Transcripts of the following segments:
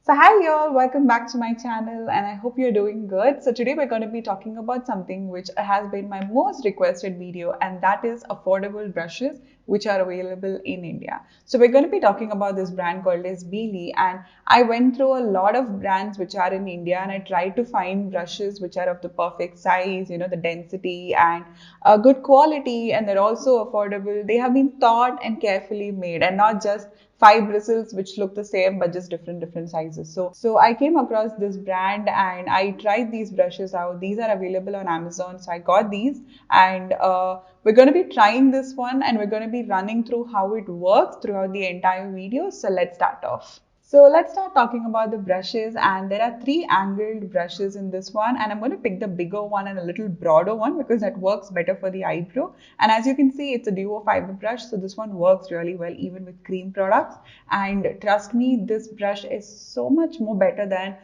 So hi y'all, welcome back to my channel and I hope you're doing good. So today we're going to be talking about something which has been my most requested video, and that is affordable brushes which are available in India. So we're going to be talking about this brand called as Beili, and I went through a lot of brands which are in India and I tried to find brushes which are of the perfect size, the density and good quality, and they're also affordable. They have been thought and carefully made and not just five bristles which look the same but just different sizes. So I came across this brand and I tried these brushes out. These are available on Amazon, so I got these, and we're going to be trying this one and we're going to be running through how it works throughout the entire video. So let's start off. So let's start talking about the brushes, and there are three angled brushes in this one, and I'm going to pick the bigger one and a little broader one because that works better for the eyebrow. And as you can see, it's a duo fiber brush, so this one works really well even with cream products. And trust me, this brush is so much more better than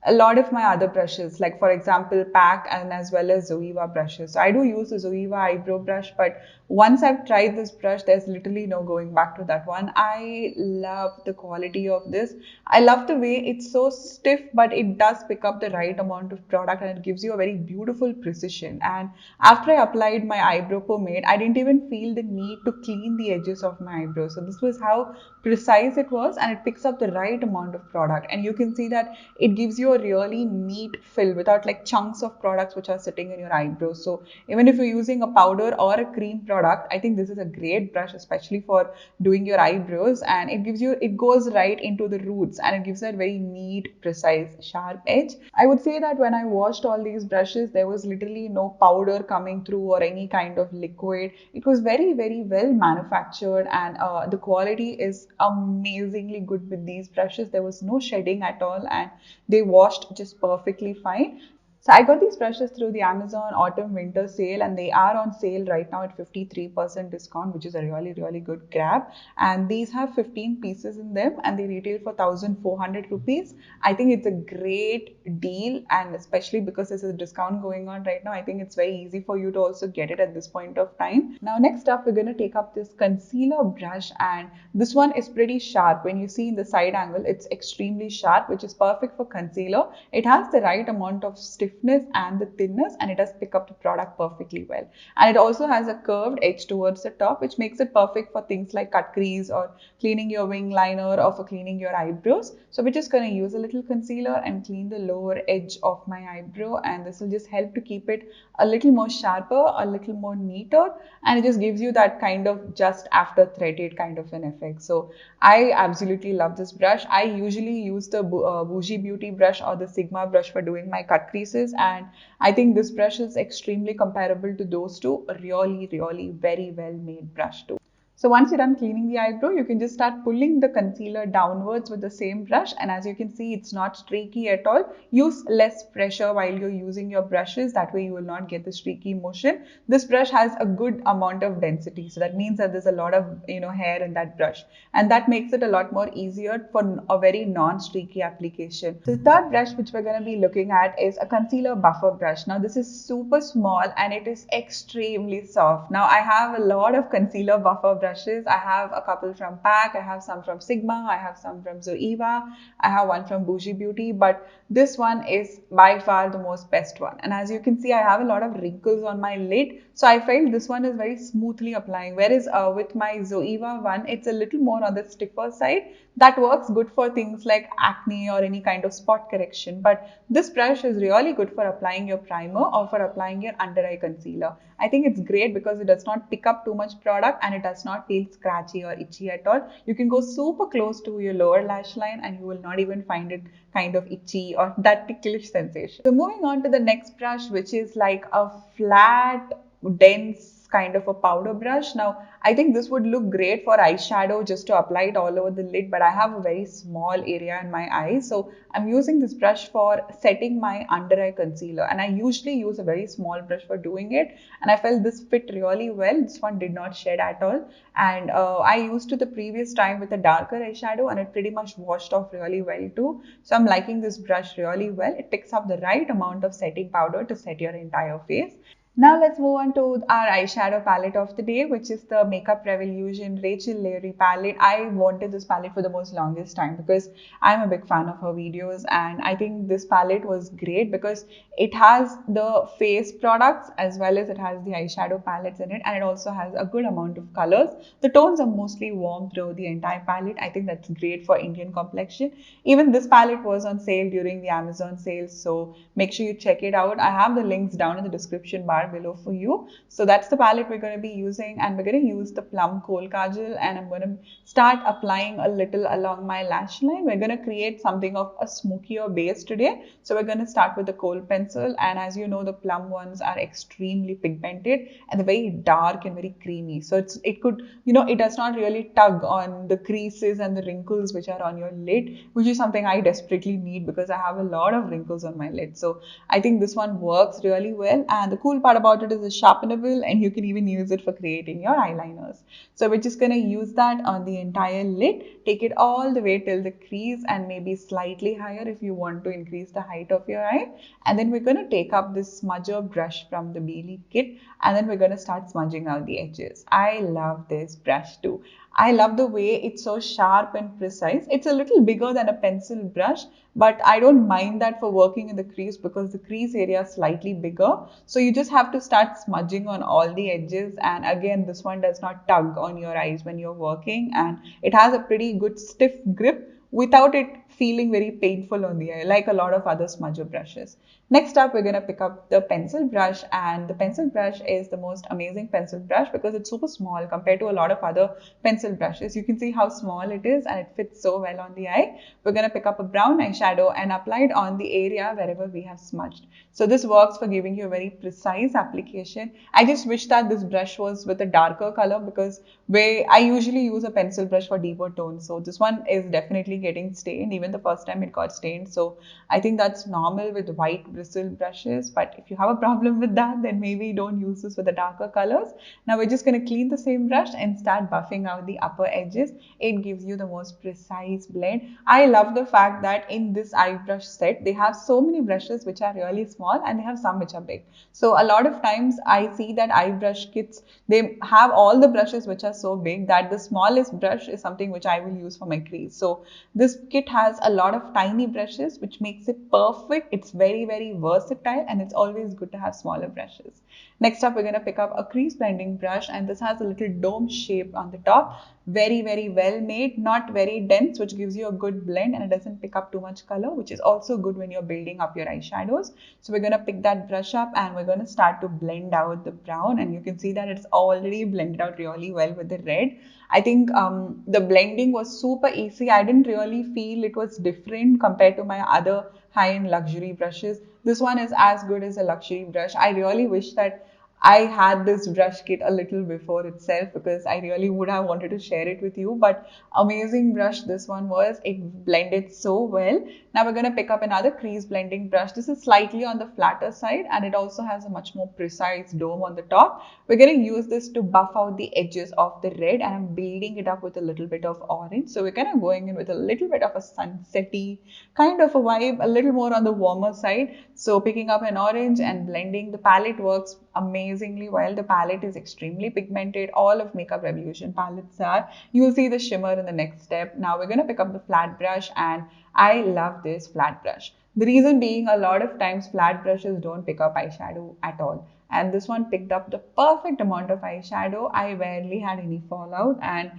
a lot of my other brushes, like for example pack and as well as Zoeva brushes. So I do use the Zoeva eyebrow brush, but once I've tried this brush, there's literally no going back to that one. I love the quality of this. I love the way it's so stiff, but it does pick up the right amount of product and it gives you a very beautiful precision. And after I applied my eyebrow pomade, I didn't even feel the need to clean the edges of my eyebrows. So this was how precise it was, and it picks up the right amount of product. And you can see that it gives you a really neat fill without like chunks of products which are sitting in your eyebrows. So even if you're using a powder or a cream product, I think this is a great brush, especially for doing your eyebrows, and it goes right into the roots and it gives that very neat, precise, sharp edge. I would say that when I washed all these brushes, there was literally no powder coming through or any kind of liquid. It was very well manufactured, and the quality is amazingly good with these brushes. There was no shedding at all and they washed just perfectly fine. So I got these brushes through the Amazon autumn winter sale, and they are on sale right now at 53% discount, which is a really good grab. And these have 15 pieces in them and they retail for 1400 rupees. I think it's a great deal, and especially because there's a discount going on right now, I think it's very easy for you to also get it at this point of time. Now next up, we're going to take up this concealer brush, and this one is pretty sharp. When you see in the side angle, it's extremely sharp, which is perfect for concealer. It has the right amount of stiffness and the thinness, and it does pick up the product perfectly well. And it also has a curved edge towards the top, which makes it perfect for things like cut crease or cleaning your wing liner or for cleaning your eyebrows. So we're just going to use a little concealer and clean the lower edge of my eyebrow, and this will just help to keep it a little more sharper, a little more neater, and it just gives you that kind of just after threaded kind of an effect. So I absolutely love this brush. I usually use the Bougie Beauty brush or the Sigma brush for doing my cut creases, and I think this brush is extremely comparable to those two. Really very well made brush too. So once you're done cleaning the eyebrow, you can just start pulling the concealer downwards with the same brush. And as you can see, it's not streaky at all. Use less pressure while you're using your brushes. That way you will not get the streaky motion. This brush has a good amount of density. So that means that there's a lot of hair in that brush. And that makes it a lot more easier for a very non-streaky application. So the third brush which we're going to be looking at is a concealer buffer brush. Now this is super small and it is extremely soft. Now I have a lot of concealer buffer brushes. I have a couple from PAC, I have some from Sigma, I have some from Zoeva, I have one from Bougie Beauty, but this one is by far the most best one. And as you can see, I have a lot of wrinkles on my lid, so I felt this one is very smoothly applying, whereas with my Zoeva one, it's a little more on the stiffer side. That works good for things like acne or any kind of spot correction, but this brush is really good for applying your primer or for applying your under eye concealer. I think it's great because it does not pick up too much product and it does not feel scratchy or itchy at all. You can go super close to your lower lash line and you will not even find it kind of itchy or that ticklish sensation. So moving on to the next brush, which is like a flat, dense kind of a powder brush. Now I think this would look great for eyeshadow, just to apply it all over the lid, but I have a very small area in my eyes, so I'm using this brush for setting my under eye concealer, and I usually use a very small brush for doing it, and I felt this fit really well. This one did not shed at all, and I used it the previous time with a darker eyeshadow and it pretty much washed off really well too. So I'm liking this brush really well. It picks up the right amount of setting powder to set your entire face. Now let's move on to our eyeshadow palette of the day, which is the Makeup Revolution Rachel Leary palette. I wanted this palette for the most longest time because I'm a big fan of her videos, and I think this palette was great because it has the face products as well as it has the eyeshadow palettes in it, and it also has a good amount of colors. The tones are mostly warm through the entire palette. I think that's great for Indian complexion. Even this palette was on sale during the Amazon sales, so make sure you check it out. I have the links down in the description bar below for you. So that's the palette we're going to be using, and we're going to use the Plum Kohl Kajal, and I'm going to start applying a little along my lash line. We're going to create something of a smokier base today. So we're going to start with the kohl pencil, and as you know, the plum ones are extremely pigmented and they're very dark and very creamy. So it could, it does not really tug on the creases and the wrinkles which are on your lid, which is something I desperately need because I have a lot of wrinkles on my lid. So I think this one works really well, and the cool part about it is it's sharpenable and you can even use it for creating your eyeliners. So we're just going to use that on the entire lid, take it all the way till the crease and maybe slightly higher if you want to increase the height of your eye. And then we're going to take up this smudger brush from the Beili kit, and then we're going to start smudging out the edges. I love this brush too. I love the way it's so sharp and precise. It's a little bigger than a pencil brush, but I don't mind that for working in the crease because the crease area is slightly bigger. So you just have to start smudging on all the edges. And again, this one does not tug on your eyes when you're working, and it has a pretty good stiff grip without it feeling very painful on the eye, like a lot of other smudger brushes. Next up, we're going to pick up the pencil brush, and the pencil brush is the most amazing pencil brush because it's super small compared to a lot of other pencil brushes. You can see how small it is and it fits so well on the eye. We're going to pick up a brown eyeshadow and apply it on the area wherever we have smudged. So this works for giving you a very precise application. I just wish that this brush was with a darker color because I usually use a pencil brush for deeper tones. So this one is definitely getting stained. Even the first time it got stained. So I think that's normal with white bristle brushes. But if you have a problem with that, then maybe don't use this with the darker colors. Now we're just going to clean the same brush and start buffing out the upper edges. It gives you the most precise blend. I love the fact that in this eye brush set, they have so many brushes which are really small and they have some which are big. So a lot of times I see that eye brush kits, they have all the brushes which are so big that the smallest brush is something which I will use for my crease. So this kit has a lot of tiny brushes which makes it perfect. It's very, very versatile, and it's always good to have smaller brushes. Next up, we're going to pick up a crease blending brush, and this has a little dome shape on the top. Very, very well made, not very dense, which gives you a good blend and it doesn't pick up too much color, which is also good when you're building up your eyeshadows. So we're going to pick that brush up and we're going to start to blend out the brown, and you can see that it's already blended out really well with the red. I think the blending was super easy. I didn't really feel it was different compared to my other high-end luxury brushes. This one is as good as a luxury brush. I really wish that I had this brush kit a little before itself because I really would have wanted to share it with you. But amazing brush this one was. It blended so well. Now we're going to pick up another crease blending brush. This is slightly on the flatter side and it also has a much more precise dome on the top. We're going to use this to buff out the edges of the red, and I'm building it up with a little bit of orange. So we're kind of going in with a little bit of a sunsetty kind of a vibe, a little more on the warmer side. So picking up an orange and blending. The palette works amazingly well. The palette is extremely pigmented. All of Makeup Revolution palettes are. You'll see the shimmer in the next step. Now we're going to pick up the flat brush, and I love this flat brush. The reason being, a lot of times flat brushes don't pick up eyeshadow at all. And this one picked up the perfect amount of eyeshadow. I barely had any fallout, and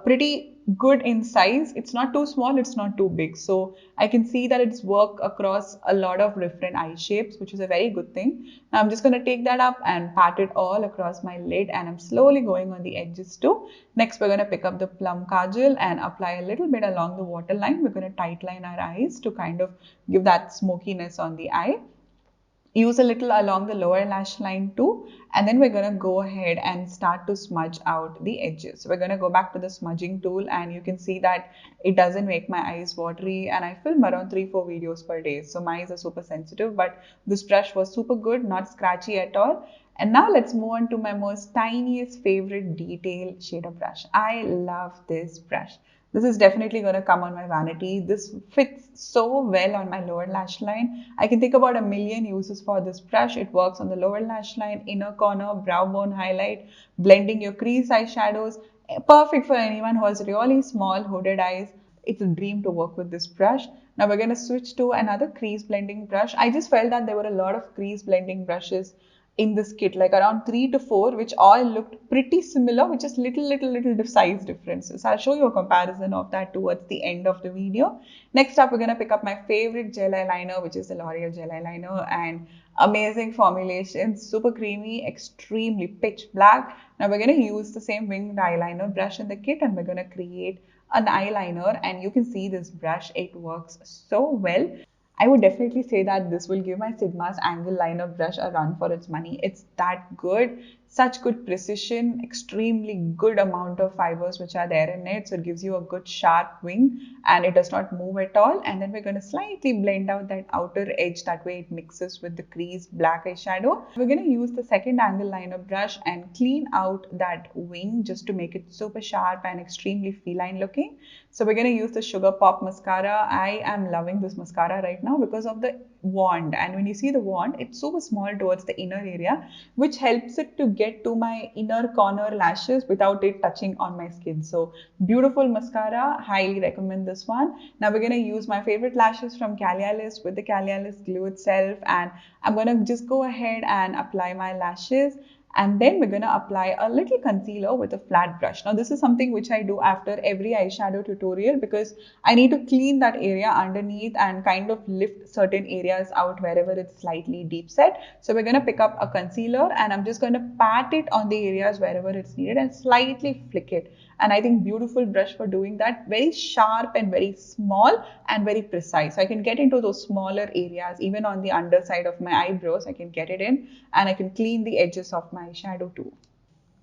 pretty good in size. It's not too small, it's not too big. So I can see that it's worked across a lot of different eye shapes, which is a very good thing. Now I'm just going to take that up and pat it all across my lid, and I'm slowly going on the edges too. Next, we're going to pick up the Plum Kajal and apply a little bit along the waterline. We're going to tight line our eyes to kind of give that smokiness on the eye. Use a little along the lower lash line too, and then we're going to go ahead and start to smudge out the edges. So we're going to go back to the smudging tool, and you can see that it doesn't make my eyes watery, and I film around 3-4 videos per day, so my eyes are super sensitive, but this brush was super good, not scratchy at all. And now let's move on to my most tiniest favorite detail shader brush. I love this brush. This is definitely going to come on my vanity. This fits so well on my lower lash line. I can think about a million uses for this brush. It works on the lower lash line, inner corner, brow bone highlight, blending your crease eyeshadows. Perfect for anyone who has really small hooded eyes. It's a dream to work with this brush. Now we're going to switch to another crease blending brush. I just felt that there were a lot of crease blending brushes in this kit, like around 3 to 4, which all looked pretty similar with just little size differences. I'll show you a comparison of that towards the end of the video. Next up, we're going to pick up my favorite gel eyeliner, which is the L'Oreal gel eyeliner, and amazing formulation, super creamy, extremely pitch black. Now we're going to use the same winged eyeliner brush in the kit, and we're going to create an eyeliner. And you can see this brush, it works so well. I would definitely say that this will give my Sigma's angle liner brush a run for its money. It's that good, such good precision, extremely good amount of fibers which are there in it. So it gives you a good sharp wing and it does not move at all. And then we're going to slightly blend out that outer edge. That way it mixes with the crease black eyeshadow. We're going to use the second angle liner brush and clean out that wing just to make it super sharp and extremely feline looking. So we're going to use the Sugar Pop mascara. I am loving this mascara right now because of the wand, and when you see the wand, it's super small towards the inner area, which helps it to get to my inner corner lashes without it touching on my skin. So beautiful mascara, highly recommend this one. Now we're going to use my favorite lashes from Kalialis with the Kalialis glue itself, and I'm going to just go ahead and apply my lashes. And then we're going to apply a little concealer with a flat brush. Now this is something which I do after every eyeshadow tutorial because I need to clean that area underneath and kind of lift certain areas out wherever it's slightly deep set. So we're going to pick up a concealer and I'm just going to pat it on the areas wherever it's needed and slightly flick it. And I think beautiful brush for doing that. Very sharp and very small and very precise. So I can get into those smaller areas, even on the underside of my eyebrows, I can get it in and I can clean the edges of my eyeshadow too.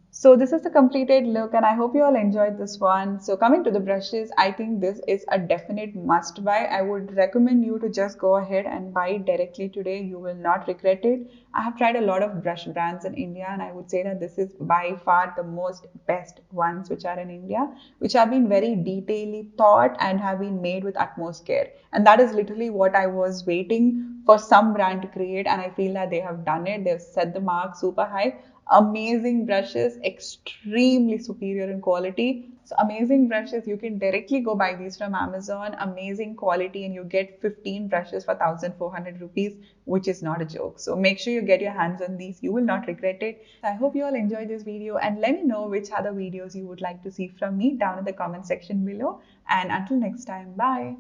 So this is the completed look and I hope you all enjoyed this one. So coming to the brushes, I think this is a definite must buy. I would recommend you to just go ahead and buy it directly today. You will not regret it. I have tried a lot of brush brands in India and I would say that this is by far the most best ones which are in India, which have been very detailedly thought and have been made with utmost care. And that is literally what I was waiting for some brand to create, and I feel that they have done it. They've set the mark super high. Amazing brushes, extremely superior in quality. So amazing brushes, you can directly go buy these from Amazon. Amazing quality, and you get 15 brushes for 1,400 rupees, which is not a joke. So make sure you get your hands on these. You will not regret it. I hope you all enjoyed this video and let me know which other videos you would like to see from me down in the comment section below. And until next time, bye.